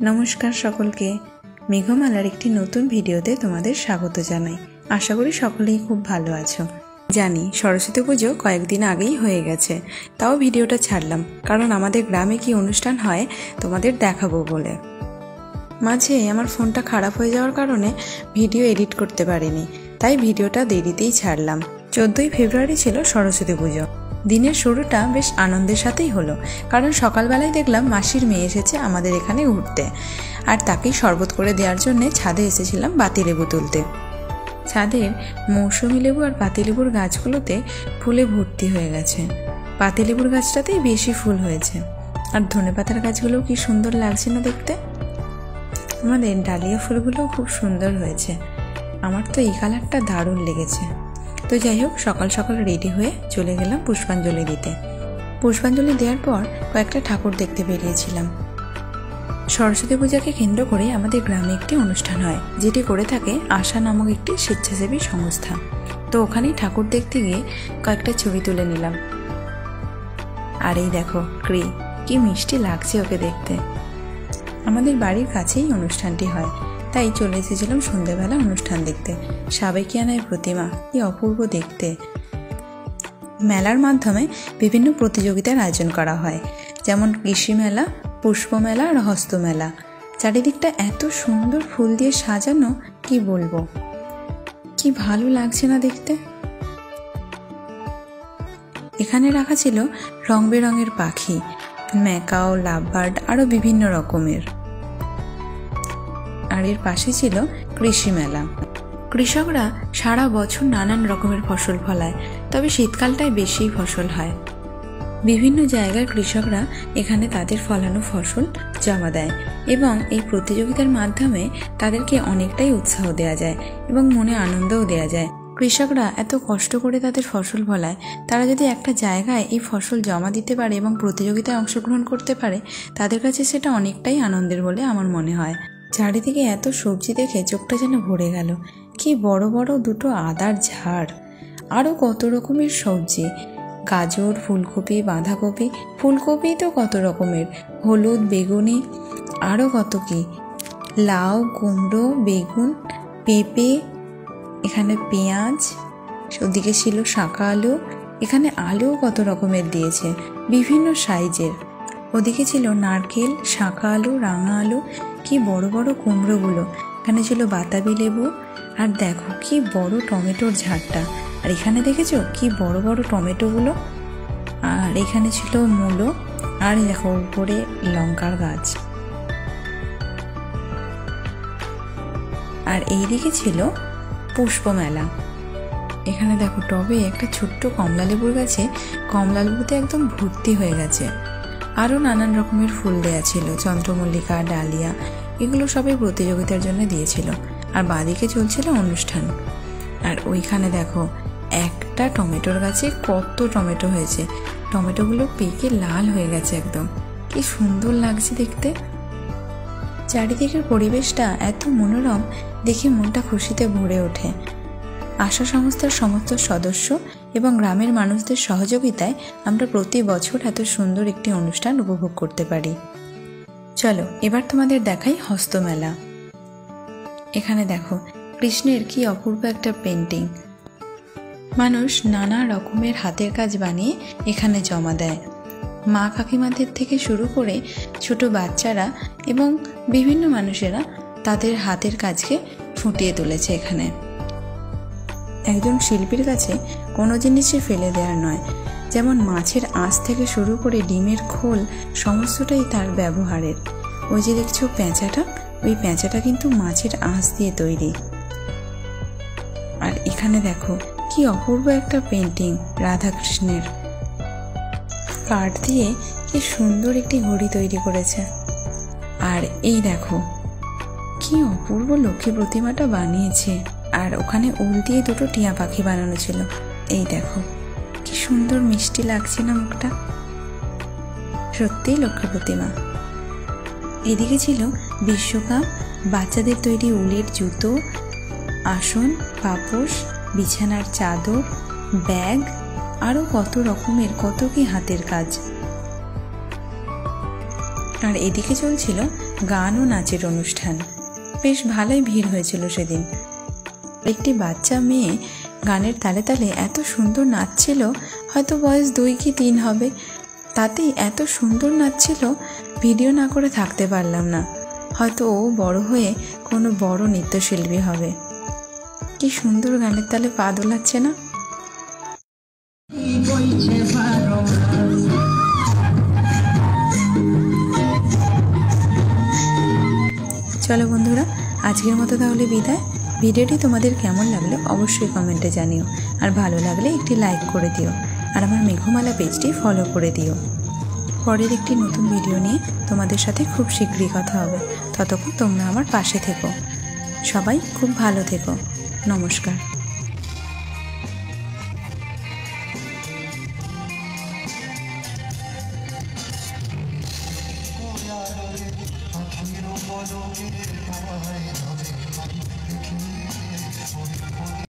নমস্কার সকলকে, মেঘমালার একটি নতুন ভিডিওতে তোমাদের স্বাগত জানাই। আশা করি সকলেই খুব ভালো আছো। জানি সরস্বতী পুজো কয়েকদিন আগেই হয়ে গেছে, তাও ভিডিওটা ছাড়লাম কারণ আমাদের গ্রামে কি অনুষ্ঠান হয় তোমাদের দেখাবো বলে। মাঝে আমার ফোনটা খারাপ হয়ে যাওয়ার কারণে ভিডিও এডিট করতে পারিনি, তাই ভিডিওটা দেরিতেই ছাড়লাম। 14ই ফেব্রুয়ারি ছিল সরস্বতী পুজো। দিনের শুরুটা বেশ আনন্দের সাথেই হলো, কারণ সকালবেলায় দেখলাম মাসির মেয়ে এসেছে আমাদের এখানে ঘুরতে, আর তাকেই শরবত করে দেওয়ার জন্যে ছাদে এসেছিলাম পাতিলেবু তুলতে। ছাদের মৌসুমি লেবু আর পাতিলেবুর গাছগুলোতে ফুলে ভর্তি হয়ে গেছে। পাতিলেবুর গাছটাতেই বেশি ফুল হয়েছে, আর ধনেপাতার গাছগুলোও কি সুন্দর লাগছে না দেখতে। আমাদের ডালিয়া ফুলগুলোও খুব সুন্দর হয়েছে। আমার তো এই কালারটা দারুণ লেগেছে। তো যাই হোক, সকাল সকাল রেডি হয়ে চলে গেলাম পুষ্পাঞ্জলি দিতে। পুষ্পাঞ্জলি দেওয়ার পর কয়েকটা ঠাকুর দেখতে বেরিয়েছিলাম। সরস্বতী পূজাকে কেন্দ্র করে আমাদের গ্রামে একটি অনুষ্ঠান হয়, যেটি করে থাকে আশা নামক একটি স্বেচ্ছাসেবী সংস্থা। তো ওখানেই ঠাকুর দেখতে গিয়ে কয়েকটা ছবি তুলে নিলাম। আর এই দেখো ক্রি, কি মিষ্টি লাগছে ওকে দেখতে। আমাদের বাড়ির কাছেই অনুষ্ঠানটি হয়, তাই চলে এসেছিলাম সন্ধ্যেবেলা অনুষ্ঠান দেখতে। সাবেকিয়ানায় প্রতিমা, কি অপূর্ব দেখতে। মেলার মাধ্যমে বিভিন্ন প্রতিযোগিতার আয়োজন করা হয়, যেমন কৃষি মেলা, পুষ্প মেলা আর হস্তমেলা। চারিদিকটা এত সুন্দর ফুল দিয়ে সাজানো, কি বলবো, কি ভালো লাগছে না দেখতে। এখানে রাখা ছিল রং বেরঙের পাখি, ম্যাকাও, লাভবার্ড আরো বিভিন্ন রকমের। আর এর পাশে ছিল কৃষি মেলা। কৃষকরা সারা বছর নানান রকমের ফসল ফলায়, তবে শীতকালটায় বেশি ফসল হয়। বিভিন্ন জায়গার কৃষকরা এখানে তাদের ফলানো ফসল জমা দেয়, এবং এই প্রতিযোগিতার মাধ্যমে তাদেরকে অনেকটাই উৎসাহ দেওয়া যায় এবং মনে আনন্দও দেওয়া যায়। কৃষকরা এত কষ্ট করে তাদের ফসল ফলায়, তারা যদি একটা জায়গায় এই ফসল জমা দিতে পারে এবং প্রতিযোগিতায় অংশগ্রহণ করতে পারে, তাদের কাছে সেটা অনেকটাই আনন্দের বলে আমার মনে হয়। চারিদিকে এত সবজি দেখে চোখটা যেন ভরে গেল। কি বড় বড় দুটো আদার ঝাড়, আরও কত রকমের সবজি, গাজর, ফুলকপি, বাঁধাকপি, ফুলকপি তো কত রকমের, হলুদ, বেগুনি, আরও কত কি, লাউ, কুমড়ো, বেগুন, পেঁপে, এখানে পেঁয়াজ, ওদিকে ছিল শাঁকা আলু, এখানে আলুও কত রকমের দিয়েছে বিভিন্ন সাইজের। ওদিকে ছিল নারকেল, শাঁকা আলু, রাঙা আলু, কি বড় বড় কুমড়োগুলো, এখানে ছিল বাতাবি লেবু, আর দেখো কি বড় টমেটোর ঝাড়টা, আর এখানে দেখেছো কি বড় বড় টমেটোগুলো, আর এখানে ছিল মূলো, আর দেখো উপরে লঙ্কার গাছ। আর এইদিকে ছিল পুষ্প মেলা। এখানে দেখো টবে একটা ছোট্ট কমলা লেবুর গাছে কমলা লেবুতে একদম ভর্তি হয়ে গেছে। আরও নানান রকমের ফুল দেয়া ছিল, চন্দ্রমল্লিকা, ডালিয়া, এগুলো সবই প্রতিযোগিতার জন্য দিয়েছিল। আর বাঁদিকে চলছিল অনুষ্ঠান। আর ওইখানে দেখো একটা টমেটোর গাছে কত টমেটো হয়েছে, টমেটোগুলো পেকে লাল হয়ে গেছে একদম, কি সুন্দর লাগছে দেখতে। চারিদিকের পরিবেশটা এত মনোরম, দেখে মনটা খুশিতে ভরে ওঠে। আশা সংস্থার সমস্ত সদস্য এবং গ্রামের মানুষদের সহযোগিতায় আমরা প্রতি বছর এত সুন্দর একটি অনুষ্ঠান উপভোগ করতে পারি। চলো এবার তোমাদের দেখাই হস্তমেলা। এখানে দেখো কৃষ্ণের কি অপূর্ব একটা পেন্টিং। মানুষ নানা রকমের হাতের কাজ বানিয়ে এখানে জমা দেয়। মা কাকিমাদের থেকে শুরু করে ছোট বাচ্চারা এবং বিভিন্ন মানুষেরা তাদের হাতের কাজকে ফুটিয়ে তুলেছে এখানে। একজন শিল্পীর কাছে কোনো জিনিসই ফেলে দেওয়ার নয়, যেমন মাছের আঁশ থেকে শুরু করে ডিমের খোল, সমস্তটাই তার ব্যবহারের। ওই যে দেখছো পেঁচাটা, ওই পেঁচাটা কিন্তু মাছের আঁশ দিয়ে তৈরি। আর এখানে দেখো কি অপূর্ব একটা পেন্টিং রাধাকৃষ্ণের। কাঠ দিয়ে কি সুন্দর একটি ঘড়ি তৈরি করেছে। আর এই দেখো কি অপূর্ব লক্ষ্মী প্রতিমাটা বানিয়েছে, আর ওখানে উল দিয়ে দুটো টিয়া পাখি বানানো ছিল। এই দেখো কি সুন্দর মিষ্টি লাগছে না মুখটা, সত্যিই লক্ষ্মী প্রতিমা। এদিকে ছিল বিশ্বকাপ, বাচ্চাদের তৈরি উলের জুতো, আসন, পাপোশ, বিছানার চাদর, ব্যাগ, আরও কত রকমের কত কি হাতের কাজ। আর এদিকে চলছিল গান ও নাচের অনুষ্ঠান। বেশ ভালোই ভিড় হয়েছিল সেদিন। একটি বাচ্চা মেয়ে গানের তালে তালে এত সুন্দর নাচছিল, হয়তো বয়স 2 কি 3 হবে। তাতেই এত সুন্দর নাচছিল, ভিডিও না করে থাকতে পারলাম না। হয়তো ও বড় হয়ে কোনো বড় নৃত্যশিল্পী হবে। কি সুন্দর গানের তালে পা দোলাচ্ছে না? চলো বন্ধুরা, আজকের মতো তাহলে বিদায়। ভিডিওটি তোমাদের কেমন লাগলো অবশ্যই কমেন্টে জানিও, আর ভালো লাগলে একটি লাইক করে দিও, আর আমার মেঘমালা পেজটি ফলো করে দিও। পরের একটি নতুন ভিডিও নিয়ে তোমাদের সাথে খুব শীঘ্রই কথা হবে। ততক্ষণ তোমরা আমার পাশে থেকো। সবাই খুব ভালো থেকো। নমস্কার।